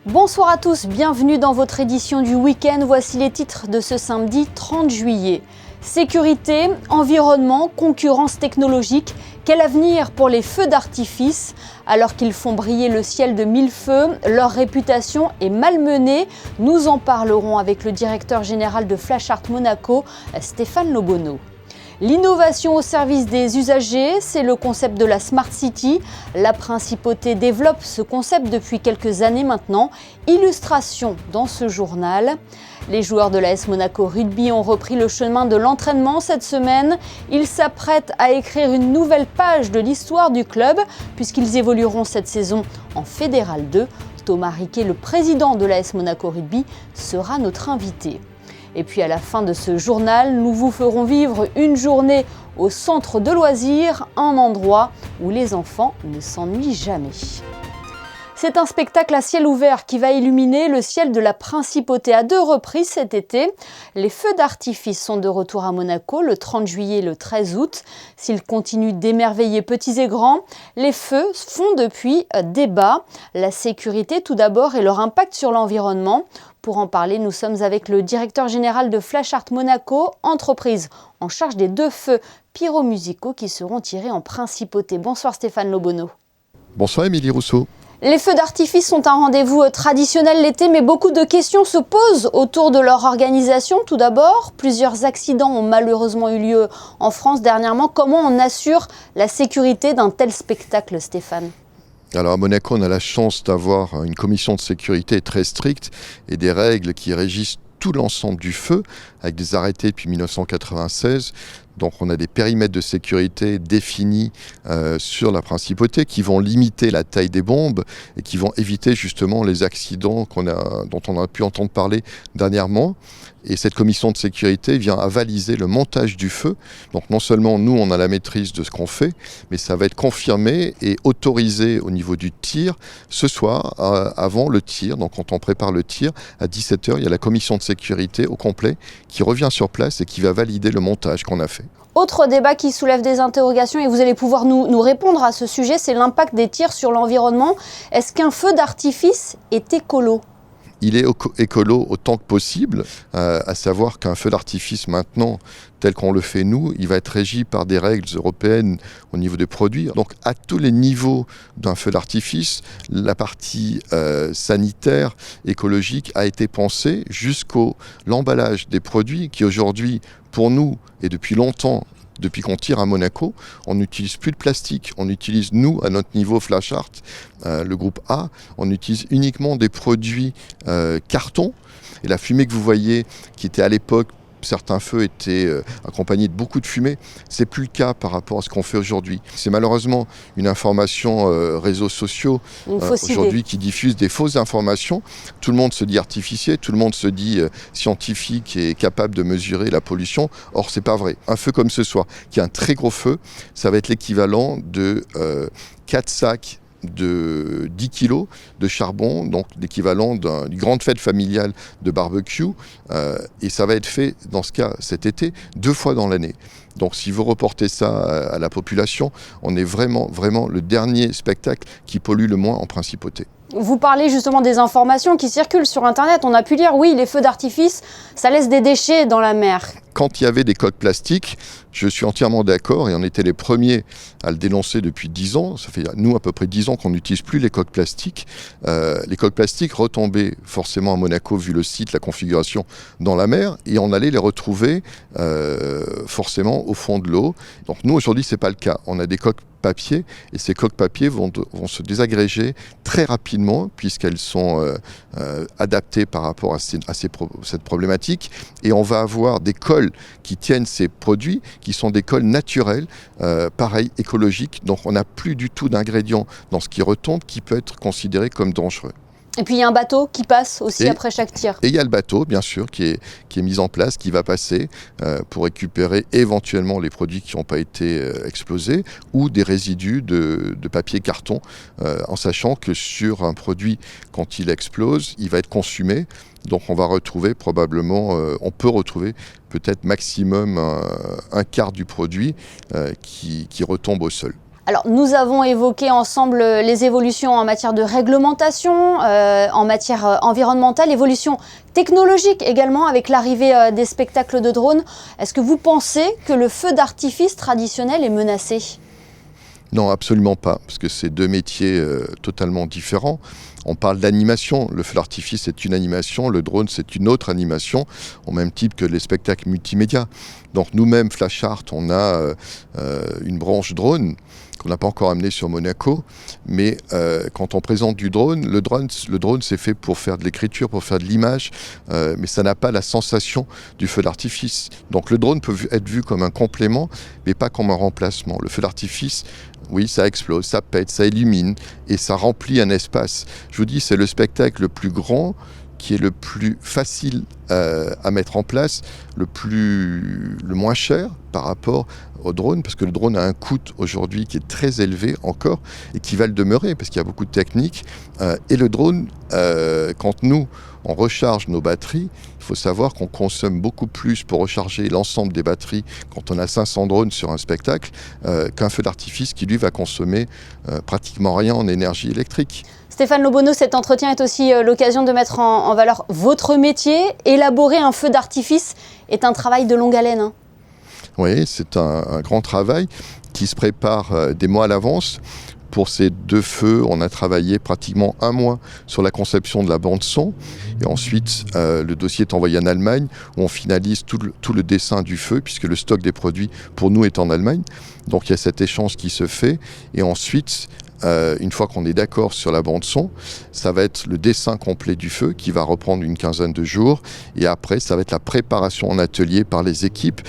Bonsoir à tous, bienvenue dans votre édition du week-end. Voici les titres de ce samedi 30 juillet. Sécurité, environnement, concurrence technologique. Quel avenir pour les feux d'artifice? Alors qu'ils font briller le ciel de mille feux, leur réputation est malmenée. Nous en parlerons avec le directeur général de Flashart Monaco, Stéphane Lobonneau. L'innovation au service des usagers, c'est le concept de la Smart City. La Principauté développe ce concept depuis quelques années maintenant. Illustration dans ce journal. Les joueurs de l'AS Monaco Rugby ont repris le chemin de l'entraînement cette semaine. Ils s'apprêtent à écrire une nouvelle page de l'histoire du club puisqu'ils évolueront cette saison en Fédéral 2. Thomas Riquet, le président de l'AS Monaco Rugby, sera notre invité. Et puis à la fin de ce journal, nous vous ferons vivre une journée au centre de loisirs, un endroit où les enfants ne s'ennuient jamais. C'est un spectacle à ciel ouvert qui va illuminer le ciel de la Principauté à 2 reprises cet été. Les feux d'artifice sont de retour à Monaco le 30 juillet et le 13 août. S'ils continuent d'émerveiller petits et grands, les feux font depuis débat. La sécurité tout d'abord et leur impact sur l'environnement. Pour en parler, nous sommes avec le directeur général de Flashart Monaco, entreprise en charge des 2 feux pyromusicaux qui seront tirés en Principauté. Bonsoir Stéphane Lobonneau. Bonsoir Émilie Rousseau. Les feux d'artifice sont un rendez-vous traditionnel l'été, mais beaucoup de questions se posent autour de leur organisation. Tout d'abord, plusieurs accidents ont malheureusement eu lieu en France dernièrement. Comment on assure la sécurité d'un tel spectacle, Stéphane ? Alors à Monaco, on a la chance d'avoir une commission de sécurité très stricte et des règles qui régissent tout l'ensemble du feu, avec des arrêtés depuis 1996. Donc on a des périmètres de sécurité définis sur la Principauté qui vont limiter la taille des bombes et qui vont éviter justement les accidents dont on a pu entendre parler dernièrement. Et cette commission de sécurité vient avaliser le montage du feu. Donc non seulement nous, on a la maîtrise de ce qu'on fait, mais ça va être confirmé et autorisé au niveau du tir ce soir, avant le tir. Donc quand on prépare le tir, à 17h, il y a la commission de sécurité au complet qui revient sur place et qui va valider le montage qu'on a fait. Autre débat qui soulève des interrogations et vous allez pouvoir nous répondre à ce sujet, c'est l'impact des tirs sur l'environnement. Est-ce qu'un feu d'artifice est écolo ? Il est écolo autant que possible, à savoir qu'un feu d'artifice maintenant, tel qu'on le fait nous, il va être régi par des règles européennes au niveau des produits. Donc à tous les niveaux d'un feu d'artifice, la partie sanitaire, écologique a été pensée jusqu'au l'emballage des produits qui aujourd'hui, pour nous, et depuis longtemps, depuis qu'on tire à Monaco, on n'utilise plus de plastique. On utilise, nous, à notre niveau Flashart, le groupe A, on utilise uniquement des produits carton. Et la fumée que vous voyez, qui était à l'époque, certains feux étaient accompagnés de beaucoup de fumée. C'est plus le cas par rapport à ce qu'on fait aujourd'hui. C'est malheureusement une information réseaux sociaux aujourd'hui qui diffuse des fausses informations. Tout le monde se dit artificiel, tout le monde se dit scientifique et capable de mesurer la pollution. Or, c'est pas vrai. Un feu comme ce soir, qui est un très gros feu, ça va être l'équivalent de 4 sacs de 10 kilos de charbon, donc l'équivalent d'une grande fête familiale de barbecue, et ça va être fait dans ce cas cet été 2 fois dans l'année. Donc si vous reportez ça à la population, on est vraiment le dernier spectacle qui pollue le moins en Principauté. Vous parlez justement des informations qui circulent sur Internet. On a pu lire, oui, les feux d'artifice, ça laisse des déchets dans la mer. Quand il y avait des coques plastiques, je suis entièrement d'accord et on était les premiers à le dénoncer depuis 10 ans. Ça fait, nous, à peu près 10 ans qu'on n'utilise plus les coques plastiques. Les coques plastiques retombaient forcément à Monaco, vu le site, la configuration, dans la mer et on allait les retrouver forcément au fond de l'eau. Donc nous, aujourd'hui, c'est pas le cas. On a des coques papier et ces coques papier vont se désagréger très rapidement puisqu'elles sont adaptées par rapport à cette problématique et on va avoir des cols qui tiennent ces produits qui sont des cols naturels, pareil, écologiques, donc on n'a plus du tout d'ingrédients dans ce qui retombe qui peut être considéré comme dangereux. Et puis il y a un bateau qui passe aussi après chaque tir. Et il y a le bateau, bien sûr, qui est mis en place, qui va passer pour récupérer éventuellement les produits qui n'ont pas été explosés ou des résidus de papier carton, en sachant que sur un produit, quand il explose, il va être consumé. Donc on va retrouver probablement, on peut retrouver peut-être maximum un quart du produit qui retombe au sol. Alors, nous avons évoqué ensemble les évolutions en matière de réglementation, en matière environnementale, évolution technologique également avec l'arrivée des spectacles de drones. Est-ce que vous pensez que le feu d'artifice traditionnel est menacé ? Non, absolument pas, parce que c'est deux métiers totalement différents. On parle d'animation, le feu d'artifice est une animation, le drone c'est une autre animation, au même type que les spectacles multimédia. Donc nous-mêmes, Flash Art, on a une branche drone qu'on n'a pas encore amenée sur Monaco, mais quand on présente du drone, le drone c'est fait pour faire de l'écriture, pour faire de l'image, mais ça n'a pas la sensation du feu d'artifice. Donc le drone peut être vu comme un complément, mais pas comme un remplacement. Le feu d'artifice, oui, ça explose, ça pète, ça illumine et ça remplit un espace. Je vous dis, c'est le spectacle le plus grand qui est le plus facile à mettre en place, le moins cher par rapport au drone, parce que le drone a un coût aujourd'hui qui est très élevé encore et qui va le demeurer parce qu'il y a beaucoup de techniques. Et le drone, quand nous, on recharge nos batteries, il faut savoir qu'on consomme beaucoup plus pour recharger l'ensemble des batteries quand on a 500 drones sur un spectacle qu'un feu d'artifice qui, lui, va consommer pratiquement rien en énergie électrique. Stéphane Lobonneau, cet entretien est aussi l'occasion de mettre en valeur votre métier. Élaborer un feu d'artifice est un travail de longue haleine. Oui, c'est un grand travail qui se prépare des mois à l'avance. Pour ces deux feux, on a travaillé pratiquement 1 mois sur la conception de la bande-son. Et ensuite, le dossier est envoyé en Allemagne, où on finalise tout le dessin du feu, puisque le stock des produits, pour nous, est en Allemagne. Donc, il y a cet échange qui se fait. Et ensuite, une fois qu'on est d'accord sur la bande-son, ça va être le dessin complet du feu qui va reprendre une quinzaine de jours. Et après, ça va être la préparation en atelier par les équipes.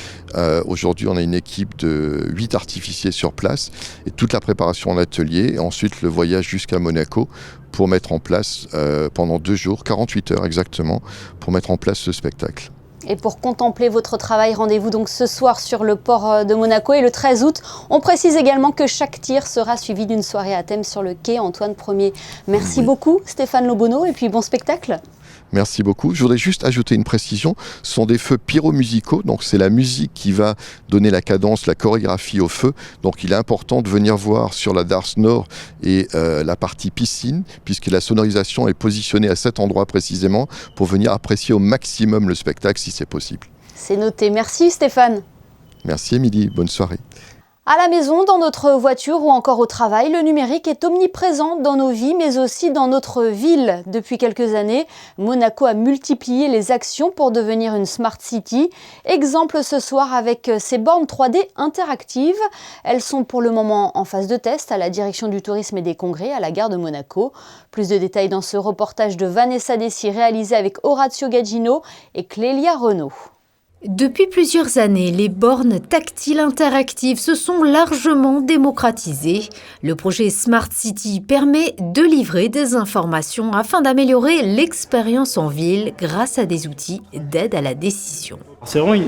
Aujourd'hui, on a une équipe de 8 artificiers sur place et toute la préparation en atelier. Et ensuite, le voyage jusqu'à Monaco pour mettre en place pendant 2 jours, 48 heures exactement, pour mettre en place ce spectacle. Et pour contempler votre travail, rendez-vous donc ce soir sur le port de Monaco. Et le 13 août, on précise également que chaque tir sera suivi d'une soirée à thème sur le quai Antoine Ier. Merci beaucoup Stéphane Lobonneau et puis bon spectacle. Merci beaucoup. Je voudrais juste ajouter une précision. Ce sont des feux pyromusicaux, donc c'est la musique qui va donner la cadence, la chorégraphie au feu. Donc il est important de venir voir sur la Dars Nord et la partie piscine, puisque la sonorisation est positionnée à cet endroit précisément pour venir apprécier au maximum le spectacle si c'est possible. C'est noté. Merci Stéphane. Merci Émilie, bonne soirée. À la maison, dans notre voiture ou encore au travail, le numérique est omniprésent dans nos vies, mais aussi dans notre ville. Depuis quelques années, Monaco a multiplié les actions pour devenir une Smart City. Exemple ce soir avec ces bornes 3D interactives. Elles sont pour le moment en phase de test à la direction du tourisme et des congrès à la gare de Monaco. Plus de détails dans ce reportage de Vanessa Dessy réalisé avec Orazio Gaggino et Clélia Renaud. Depuis plusieurs années, les bornes tactiles interactives se sont largement démocratisées. Le projet Smart City permet de livrer des informations afin d'améliorer l'expérience en ville grâce à des outils d'aide à la décision. C'est vraiment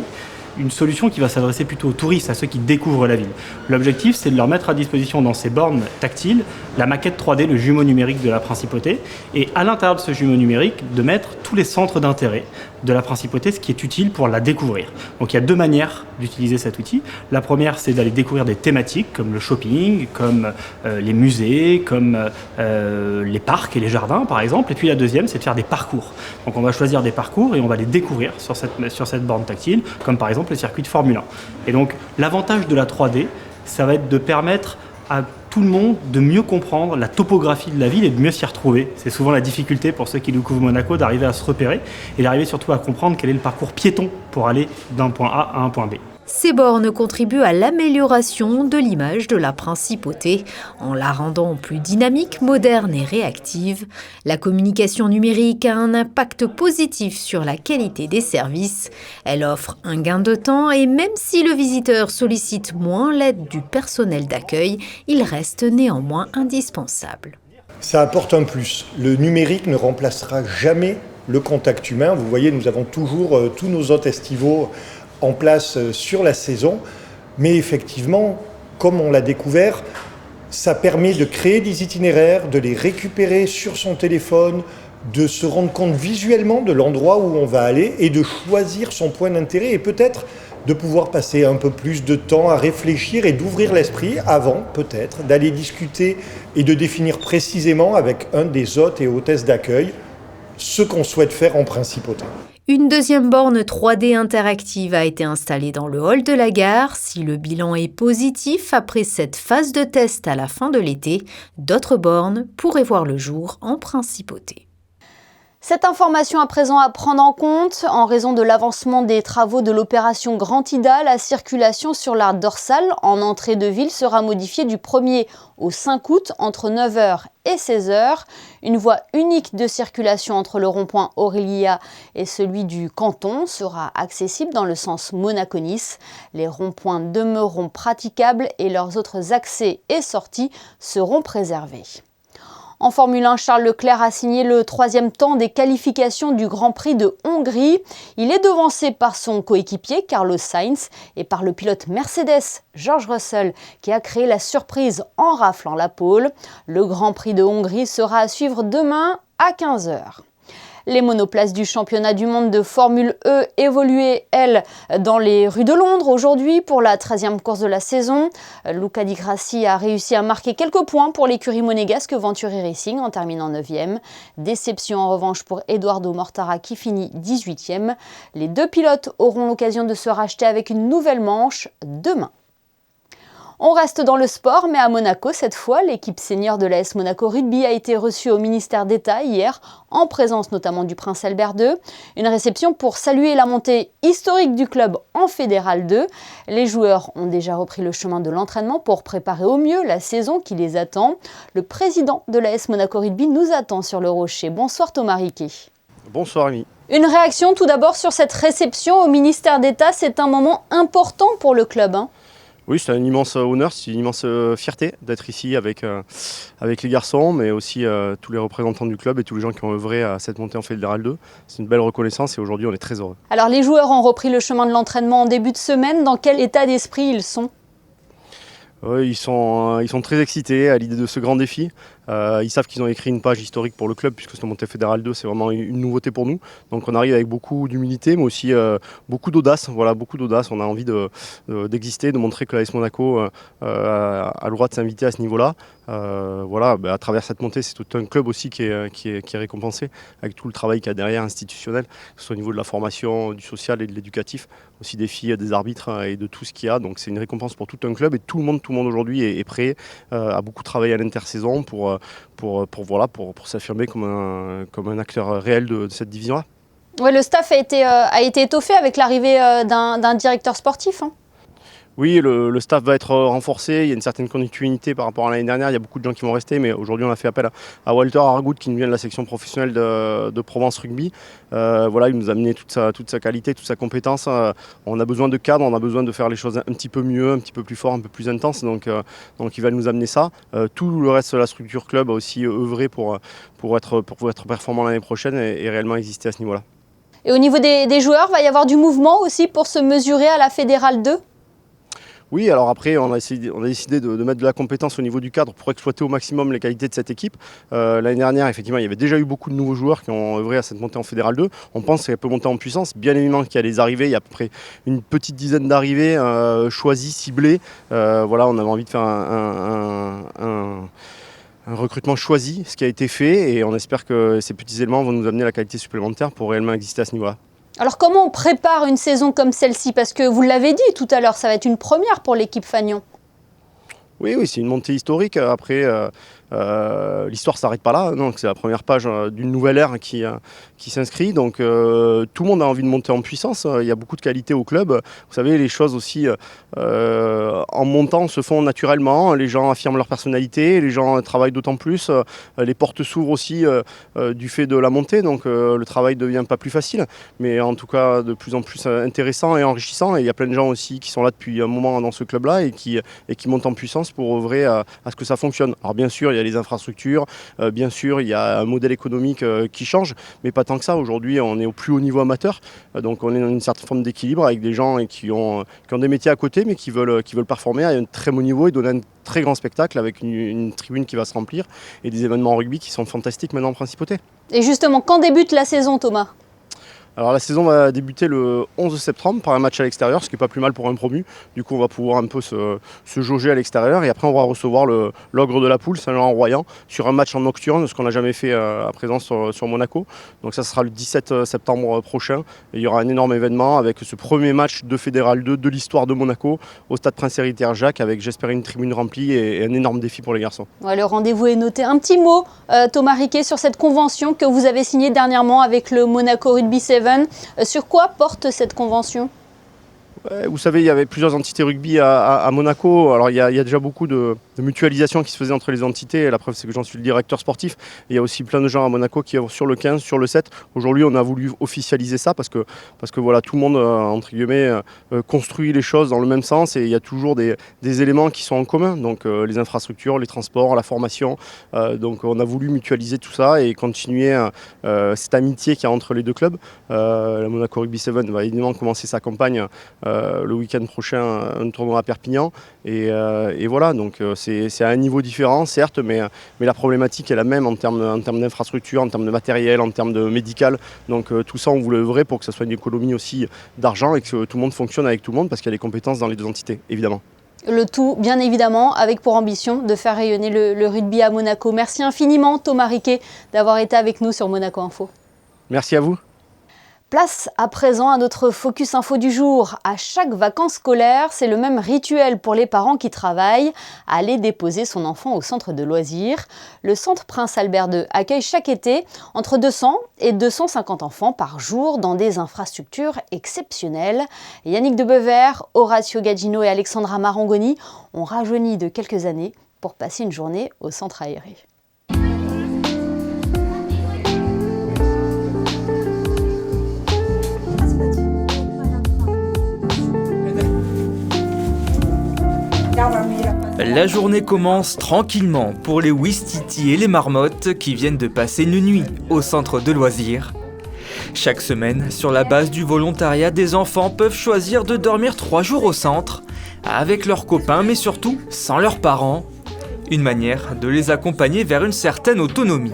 une solution qui va s'adresser plutôt aux touristes, à ceux qui découvrent la ville. L'objectif, c'est de leur mettre à disposition dans ces bornes tactiles la maquette 3D, le jumeau numérique de la Principauté, et à l'intérieur de ce jumeau numérique, de mettre tous les centres d'intérêt de la Principauté, ce qui est utile pour la découvrir. Donc il y a 2 manières d'utiliser cet outil. La première, c'est d'aller découvrir des thématiques comme le shopping, comme les musées, comme les parcs et les jardins par exemple. Et puis la deuxième, c'est de faire des parcours. Donc on va choisir des parcours et on va les découvrir sur cette borne tactile, comme par exemple le circuit de Formule 1. Et donc l'avantage de la 3D, ça va être de permettre à tout le monde de mieux comprendre la topographie de la ville et de mieux s'y retrouver. C'est souvent la difficulté pour ceux qui découvrent Monaco d'arriver à se repérer et d'arriver surtout à comprendre quel est le parcours piéton pour aller d'un point A à un point B. Ces bornes contribuent à l'amélioration de l'image de la Principauté en la rendant plus dynamique, moderne et réactive. La communication numérique a un impact positif sur la qualité des services. Elle offre un gain de temps et même si le visiteur sollicite moins l'aide du personnel d'accueil, il reste néanmoins indispensable. Ça apporte un plus. Le numérique ne remplacera jamais le contact humain. Vous voyez, nous avons toujours tous nos hôtes estivaux en place sur la saison, mais effectivement, comme on l'a découvert, ça permet de créer des itinéraires, de les récupérer sur son téléphone, de se rendre compte visuellement de l'endroit où on va aller et de choisir son point d'intérêt et peut-être de pouvoir passer un peu plus de temps à réfléchir et d'ouvrir l'esprit avant, peut-être, d'aller discuter et de définir précisément avec un des hôtes et hôtesses d'accueil ce qu'on souhaite faire en principauté. Une deuxième borne 3D interactive a été installée dans le hall de la gare. Si le bilan est positif après cette phase de test à la fin de l'été, d'autres bornes pourraient voir le jour en principauté. Cette information à présent à prendre en compte, en raison de l'avancement des travaux de l'opération Grand Ida, la circulation sur l'art dorsale en entrée de ville sera modifiée du 1er au 5 août entre 9h et 16h. Une voie unique de circulation entre le rond-point Aurélia et celui du canton sera accessible dans le sens Monaco-Nice. Les ronds-points demeureront praticables et leurs autres accès et sorties seront préservés. En Formule 1, Charles Leclerc a signé le 3e temps des qualifications du Grand Prix de Hongrie. Il est devancé par son coéquipier Carlos Sainz et par le pilote Mercedes George Russell qui a créé la surprise en raflant la pole. Le Grand Prix de Hongrie sera à suivre demain à 15h. Les monoplaces du championnat du monde de Formule E évoluaient, elles, dans les rues de Londres aujourd'hui pour la 13e course de la saison. Luca Di Grassi a réussi à marquer quelques points pour l'écurie monégasque Venturi Racing en terminant 9e. Déception en revanche pour Edoardo Mortara qui finit 18e. Les deux pilotes auront l'occasion de se racheter avec une nouvelle manche demain. On reste dans le sport, mais à Monaco cette fois, l'équipe senior de l'AS Monaco Rugby a été reçue au ministère d'État hier, en présence notamment du prince Albert II. Une réception pour saluer la montée historique du club en Fédéral 2. Les joueurs ont déjà repris le chemin de l'entraînement pour préparer au mieux la saison qui les attend. Le président de l'AS Monaco Rugby nous attend sur le Rocher. Bonsoir Thomas Riquet. Bonsoir Rémi. Une réaction tout d'abord sur cette réception au ministère d'État, c'est un moment important pour le club. Oui, c'est un immense honneur, c'est une immense fierté d'être ici avec les garçons, mais aussi tous les représentants du club et tous les gens qui ont œuvré à cette montée en Fédéral 2. C'est une belle reconnaissance et aujourd'hui on est très heureux. Alors les joueurs ont repris le chemin de l'entraînement en début de semaine. Dans quel état d'esprit ils sont ? Ils sont très excités à l'idée de ce grand défi. Ils savent qu'ils ont écrit une page historique pour le club puisque cette montée Fédéral 2 c'est vraiment une nouveauté pour nous. Donc on arrive avec beaucoup d'humilité mais aussi beaucoup d'audace. Voilà, beaucoup d'audace. On a envie d'exister, de montrer que l'AS Monaco a le droit de s'inviter à ce niveau-là. À travers cette montée, c'est tout un club aussi qui est récompensé avec tout le travail qu'il y a derrière institutionnel, que ce soit au niveau de la formation, du social et de l'éducatif, aussi des filles, des arbitres et de tout ce qu'il y a. Donc c'est une récompense pour tout un club et tout le monde aujourd'hui est prêt à beaucoup travailler à l'intersaison pour s'affirmer comme un acteur réel de cette division-là. Ouais, le staff a été étoffé avec l'arrivée d'un directeur sportif. Oui, le staff va être renforcé, il y a une certaine continuité par rapport à l'année dernière, il y a beaucoup de gens qui vont rester, mais aujourd'hui on a fait appel à Walter Hargout qui nous vient de la section professionnelle de Provence Rugby. Il nous a amené toute sa qualité, toute sa compétence. On a besoin de cadre, on a besoin de faire les choses un petit peu mieux, un petit peu plus fort, un peu plus intense, donc il va nous amener ça. Tout le reste de la structure club a aussi œuvré pour être performant l'année prochaine et réellement exister à ce niveau-là. Et au niveau des joueurs, va y avoir du mouvement aussi pour se mesurer à la Fédérale 2 ? Oui, alors après, on a décidé de mettre de la compétence au niveau du cadre pour exploiter au maximum les qualités de cette équipe. L'année dernière, effectivement, il y avait déjà eu beaucoup de nouveaux joueurs qui ont œuvré à cette montée en Fédéral 2. On pense qu'elle peut monter en puissance. Bien évidemment qu'il y a des arrivées, il y a à peu près une petite dizaine d'arrivées choisies, ciblées. On avait envie de faire un recrutement choisi, ce qui a été fait, et on espère que ces petits éléments vont nous amener la qualité supplémentaire pour réellement exister à ce niveau-là. Alors comment on prépare une saison comme celle-ci ? Parce que vous l'avez dit tout à l'heure, ça va être une première pour l'équipe Fagnon. Oui, c'est une montée historique. Après, l'histoire ne s'arrête pas là. Donc, c'est la première page d'une nouvelle ère qui s'inscrit. Donc, tout le monde a envie de monter en puissance. Il y a beaucoup de qualité au club. Vous savez, les choses aussi, en montant, se font naturellement. Les gens affirment leur personnalité. Les gens travaillent d'autant plus. Les portes s'ouvrent aussi du fait de la montée. Donc, le travail ne devient pas plus facile. Mais en tout cas, de plus en plus intéressant et enrichissant. Et il y a plein de gens aussi qui sont là depuis un moment dans ce club-là et qui montent en puissance pour œuvrer à ce que ça fonctionne. Alors bien sûr, il y a les infrastructures, bien sûr, il y a un modèle économique qui change, mais pas tant que ça. Aujourd'hui, on est au plus haut niveau amateur, donc on est dans une certaine forme d'équilibre avec des gens qui ont des métiers à côté, mais qui veulent performer à un très bon niveau et donner un très grand spectacle avec une tribune qui va se remplir et des événements en rugby qui sont fantastiques maintenant en principauté. Et justement, quand débute la saison, Thomas ? Alors la saison va débuter le 11 septembre par un match à l'extérieur, ce qui n'est pas plus mal pour un promu. Du coup on va pouvoir un peu se jauger à l'extérieur et après on va recevoir l'ogre de la poule, Saint-Laurent-Royan, sur un match en nocturne, ce qu'on n'a jamais fait à présent sur Monaco. Donc ça sera le 17 septembre prochain et il y aura un énorme événement avec ce premier match de Fédéral 2 de l'histoire de Monaco au stade Prince-Héritier-Jacques avec j'espère une tribune remplie et un énorme défi pour les garçons. Ouais, le rendez-vous est noté. Un petit mot, Thomas Riquet, sur cette convention que vous avez signée dernièrement avec le Monaco Rugby 7. Sur quoi porte cette convention ? Vous savez, il y avait plusieurs entités rugby à Monaco. Alors, il y a déjà beaucoup de mutualisation qui se faisait entre les entités. Et la preuve, c'est que j'en suis le directeur sportif. Et il y a aussi plein de gens à Monaco qui sont sur le 15, sur le 7. Aujourd'hui, on a voulu officialiser ça parce que voilà, tout le monde, entre guillemets, construit les choses dans le même sens. Et il y a toujours des éléments qui sont en commun. Donc, les infrastructures, les transports, la formation. Donc, on a voulu mutualiser tout ça et continuer cette amitié qu'il y a entre les deux clubs. La Monaco Rugby 7 va évidemment commencer sa campagne le week-end prochain, un tournoi à Perpignan. Et voilà, donc c'est à un niveau différent, certes, mais la problématique est la même en termes d'infrastructure, en termes de matériel, en termes de médical. Donc tout ça, on voulait œuvrer pour que ça soit une économie aussi d'argent et que tout le monde fonctionne avec tout le monde parce qu'il y a des compétences dans les deux entités, évidemment. Le tout, bien évidemment, avec pour ambition de faire rayonner le rugby à Monaco. Merci infiniment, Thomas Riquet, d'avoir été avec nous sur Monaco Info. Merci à vous. Place à présent à notre Focus Info du jour. À chaque vacances scolaires, c'est le même rituel pour les parents qui travaillent, aller déposer son enfant au centre de loisirs. Le centre Prince Albert II accueille chaque été entre 200 et 250 enfants par jour dans des infrastructures exceptionnelles. Yannick Debevert, Horacio Gagino et Alexandra Marangoni ont rajeuni de quelques années pour passer une journée au centre aéré. La journée commence tranquillement pour les Ouistiti et les marmottes qui viennent de passer une nuit au centre de loisirs. Chaque semaine, sur la base du volontariat, des enfants peuvent choisir de dormir 3 jours au centre, avec leurs copains mais surtout sans leurs parents. Une manière de les accompagner vers une certaine autonomie.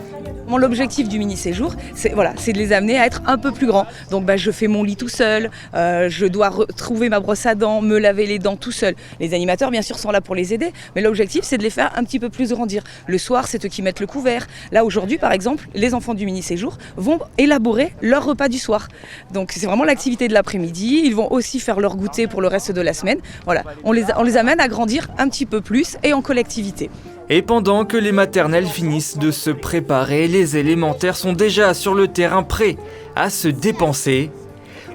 L'objectif du mini-séjour, c'est de les amener à être un peu plus grands. Donc je fais mon lit tout seul, je dois retrouver ma brosse à dents, me laver les dents tout seul. Les animateurs, bien sûr, sont là pour les aider, mais l'objectif, c'est de les faire un petit peu plus grandir. Le soir, c'est eux qui mettent le couvert. Là, aujourd'hui, par exemple, les enfants du mini-séjour vont élaborer leur repas du soir. Donc c'est vraiment l'activité de l'après-midi. Ils vont aussi faire leur goûter pour le reste de la semaine. Voilà, on les amène à grandir un petit peu plus et en collectivité. Et pendant que les maternelles finissent de se préparer, les élémentaires sont déjà sur le terrain prêts à se dépenser.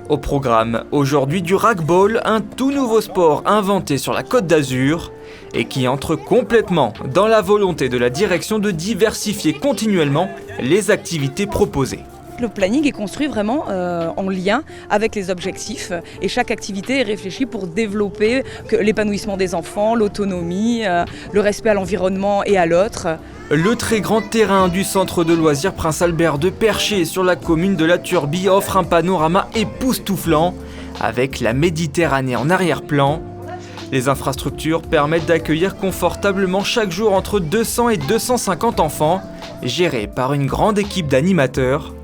Au programme, aujourd'hui du racball, un tout nouveau sport inventé sur la Côte d'Azur et qui entre complètement dans la volonté de la direction de diversifier continuellement les activités proposées. Le planning est construit vraiment en lien avec les objectifs et chaque activité est réfléchie pour développer l'épanouissement des enfants, l'autonomie, le respect à l'environnement et à l'autre. Le très grand terrain du centre de loisirs Prince Albert II, perché sur la commune de La Turbie, offre un panorama époustouflant avec la Méditerranée en arrière-plan. Les infrastructures permettent d'accueillir confortablement chaque jour entre 200 et 250 enfants, gérés par une grande équipe d'animateurs.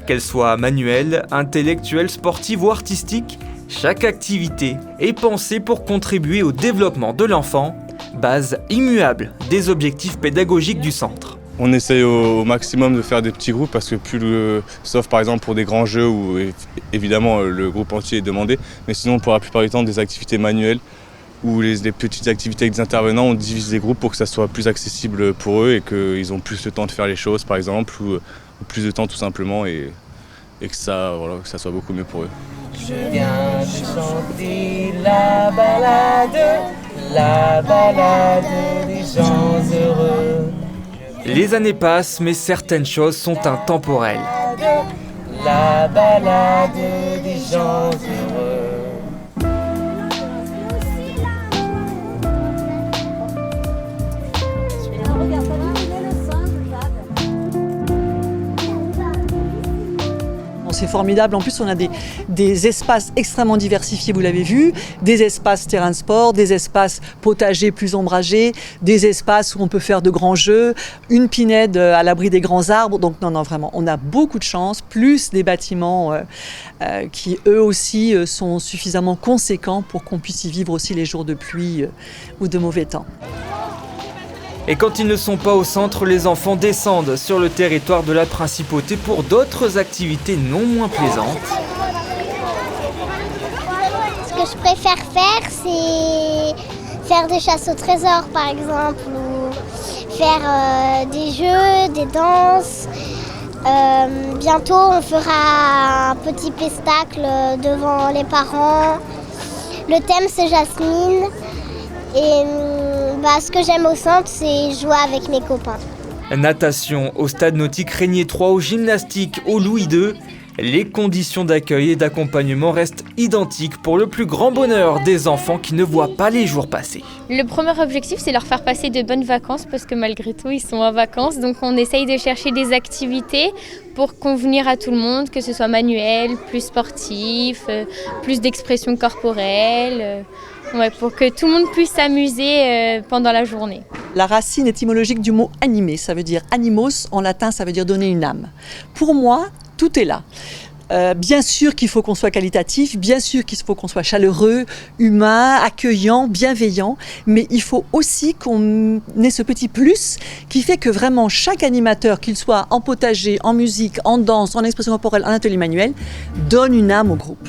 Qu'elle soit manuelle, intellectuelle, sportive ou artistique, chaque activité est pensée pour contribuer au développement de l'enfant, base immuable des objectifs pédagogiques du centre. On essaye au maximum de faire des petits groupes parce que sauf par exemple pour des grands jeux où évidemment le groupe entier est demandé, mais sinon pour la plupart du temps des activités manuelles ou les petites activités avec des intervenants, on divise les groupes pour que ça soit plus accessible pour eux et qu'ils ont plus le temps de faire les choses par exemple ou plus de temps tout simplement et que ça soit beaucoup mieux pour eux. Je viens de chanter la balade des gens heureux. Les années passent, mais certaines choses sont intemporelles. La balade des gens heureux. c'est formidable. En plus, on a des espaces extrêmement diversifiés, vous l'avez vu, des espaces terrain de sport, des espaces potagers plus ombragés, des espaces où on peut faire de grands jeux, une pinède à l'abri des grands arbres. Donc non, vraiment, on a beaucoup de chance, plus des bâtiments qui eux aussi sont suffisamment conséquents pour qu'on puisse y vivre aussi les jours de pluie ou de mauvais temps. Et quand ils ne sont pas au centre, les enfants descendent sur le territoire de la Principauté pour d'autres activités non moins plaisantes. Ce que je préfère faire, c'est faire des chasses au trésor par exemple, ou faire des jeux, des danses. Bientôt on fera un petit pestacle devant les parents. Le thème c'est Jasmine. Et ce que j'aime au centre, c'est jouer avec mes copains. Natation au stade nautique Régnier 3, au gymnastique au Louis II. Les conditions d'accueil et d'accompagnement restent identiques pour le plus grand bonheur des enfants qui ne voient pas les jours passer. Le premier objectif, c'est leur faire passer de bonnes vacances parce que malgré tout, ils sont en vacances. Donc on essaye de chercher des activités pour convenir à tout le monde, que ce soit manuel, plus sportif, plus d'expression corporelle. Pour que tout le monde puisse s'amuser pendant la journée. La racine étymologique du mot animé, ça veut dire animos, en latin ça veut dire donner une âme. Pour moi, tout est là. Bien sûr qu'il faut qu'on soit qualitatif, bien sûr qu'il faut qu'on soit chaleureux, humain, accueillant, bienveillant, mais il faut aussi qu'on ait ce petit plus qui fait que vraiment chaque animateur, qu'il soit en potager, en musique, en danse, en expression corporelle, en atelier manuel, donne une âme au groupe.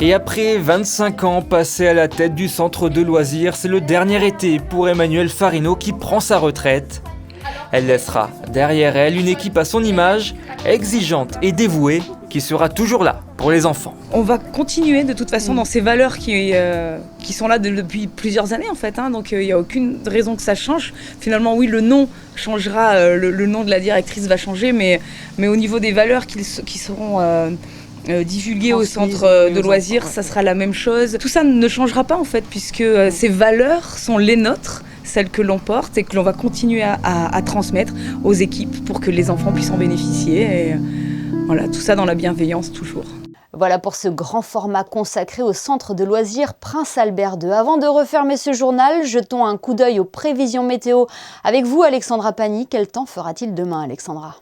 Et après 25 ans passés à la tête du centre de loisirs, c'est le dernier été pour Emmanuelle Farino qui prend sa retraite. Elle laissera derrière elle une équipe à son image, exigeante et dévouée, qui sera toujours là pour les enfants. On va continuer de toute façon dans ces valeurs qui sont là depuis plusieurs années en fait. Donc il n'y a aucune raison que ça change. Finalement oui, le nom changera, le nom de la directrice va changer, mais au niveau des valeurs qui seront... divulguer au centre de loisirs, ça sera la même chose. Tout ça ne changera pas en fait, puisque ces valeurs sont les nôtres, celles que l'on porte et que l'on va continuer à transmettre aux équipes pour que les enfants puissent en bénéficier. Et voilà, tout ça dans la bienveillance toujours. Voilà pour ce grand format consacré au centre de loisirs Prince Albert II. Avant de refermer ce journal, jetons un coup d'œil aux prévisions météo avec vous, Alexandra Pagny. Quel temps fera-t-il demain, Alexandra ?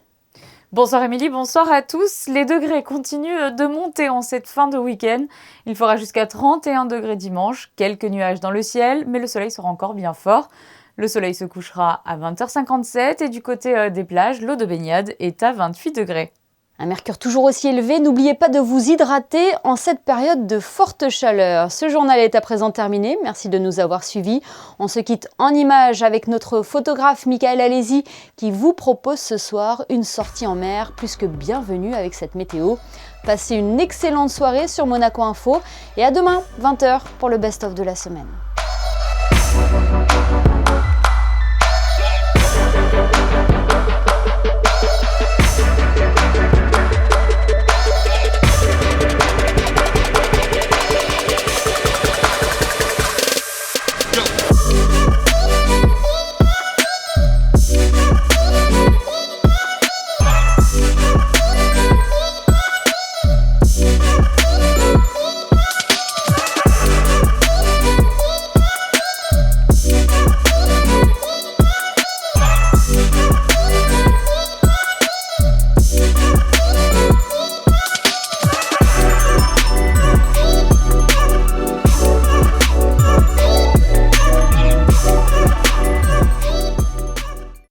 Bonsoir Émilie, bonsoir à tous. Les degrés continuent de monter en cette fin de week-end. Il fera jusqu'à 31 degrés dimanche, quelques nuages dans le ciel, mais le soleil sera encore bien fort. Le soleil se couchera à 20h57 et du côté des plages, l'eau de baignade est à 28 degrés. Un mercure toujours aussi élevé, n'oubliez pas de vous hydrater en cette période de forte chaleur. Ce journal est à présent terminé, merci de nous avoir suivis. On se quitte en images avec notre photographe Michael Alési qui vous propose ce soir une sortie en mer plus que bienvenue avec cette météo. Passez une excellente soirée sur Monaco Info et à demain 20h pour le best-of de la semaine.